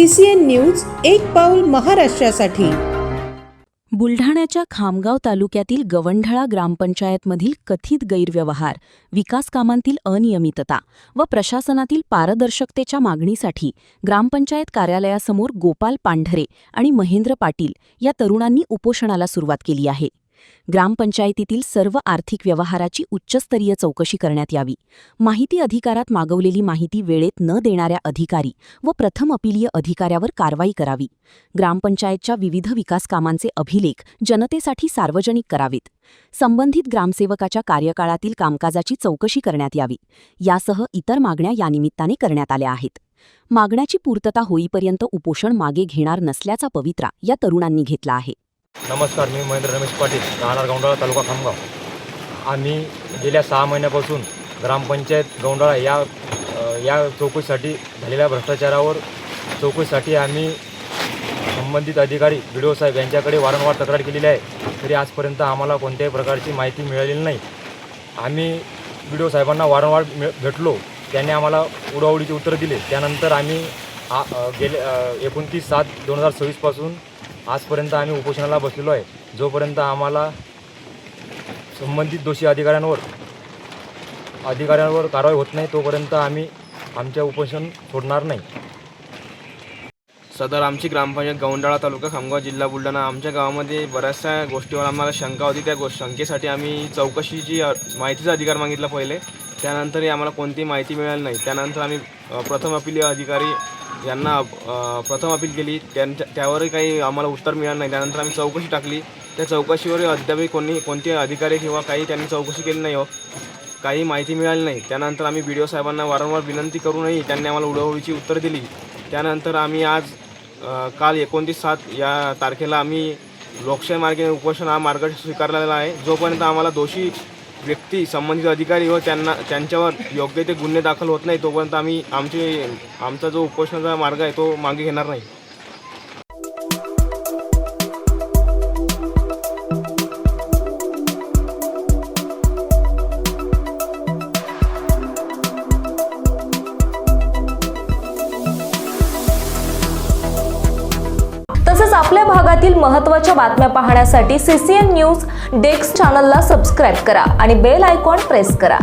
CCN news एक पाऊल महाराष्ट्रासाठी। बुलढाण्याच्या खामगाव तालुक्यातील गवंढळा ग्रामपंचायतमधील कथित गैरव्यवहार, विकास कामांतील अनियमितता व प्रशासनातील पारदर्शकतेच्या मागणीसाठी ग्रामपंचायत कार्यालयासमोर गोपाल पांढरे आणि महेंद्र पाटील या तरुणांनी उपोषणाला सुरुवात केली आहे। ग्रामपंचायतीतील सर्व आर्थिक व्यवहाराची उच्चस्तरीय चौकशी करण्यात यावी, माहिती अधिकारात मागवलेली माहिती वेळेत न देणाऱ्या अधिकारी व प्रथम अपीलीय अधिकाऱ्यावर कारवाई करावी, ग्रामपंचायतच्या विविध विकास कामांचे अभिलेख जनतेसाठी सार्वजनिक करावेत, संबंधित ग्रामसेवकाच्या कार्यकाळातील कामकाजाची चौकशी करण्यात यावी, यासह इतर मागण्या यानिमित्ताने करण्यात आल्या आहेत। मागण्याची पूर्तता होईपर्यंत उपोषण मागे घेणार नसल्याचा पवित्रा या तरुणांनी घेतला आहे। नमस्कार, मी महेंद्र रमेश पाटील, राहणार गवंढळा, तालुका खामगाव। आम्ही गेल्या 6 महिन्यापासून ग्रामपंचायत गवंढळा या चौकशीसाठी झालेल्या भ्रष्टाचारावर चौकशीसाठी आम्ही संबंधित अधिकारी BDO साहेब यांच्याकडे वारंवार तक्रार केलेली आहे, तरी आजपर्यंत आम्हाला कोणत्याही प्रकारची माहिती मिळालेली नाही। आम्ही BDO साहेबांना वारंवार भेटलो, त्यांनी आम्हाला उडवाउडीची उत्तर दिले। त्यानंतर आम्ही गेले 29/7/2026 पासून आजपर्यंत आम्ही उपोषणाला बसलेलो आहे। जोपर्यंत आम्हाला संबंधित दोषी अधिकाऱ्यांवर कारवाई होत नाही तोपर्यंत आम्ही आमचे उपोषण सोडणार नाही। सदर आमची ग्रामपंचायत गवंढळा, तालुका खामगाव, जिल्हा बुलढाणा। आमच्या गावामध्ये बऱ्याचशा गोष्टीवर आम्हाला शंका होती। त्या शंकेसाठी आम्ही चौकशीची माहितीचा अधिकार मागितला पहिले, त्यानंतरही आम्हाला कोणतीही माहिती मिळाली नाही। त्यानंतर आम्ही प्रथम अपीलीय अधिकारी यांना प्रथम अपील केली, त्यावरही काही आम्हाला उत्तर मिळालं नाही। त्यानंतर आम्ही चौकशी टाकली, त्या चौकशीवर अद्याप कोणते अधिकारी किंवा काही त्यांनी चौकशी केली नाही, काही माहिती मिळाली नाही। त्यानंतर आम्ही BDO साहेबांना वारंवार विनंती करूनही त्यांनी आम्हाला उडवाउडीची उत्तर दिली। त्यानंतर आम्ही आज काल 29/7 या तारखेला आम्ही लोकशाही मार्गाने उपोषण हा मार्ग स्वीकारलेला आहे। जोपर्यंत आम्हाला दोषी व्यक्ती, संबंधित अधिकारी व त्यांच्यावर योग्य ते गुन्हे दाखल होत नाही तोपर्यंत आम्ही आमचा जो उपोषणाचा मार्ग आहे तो मागे घेणार नाही। तसेच आपल्या भागातील महत्त्वाच्या बातम्या पाहण्यासाठी CCN न्यूज डेस्क चॅनलला सबस्क्राइब करा आणि बेल आयकॉन प्रेस करा।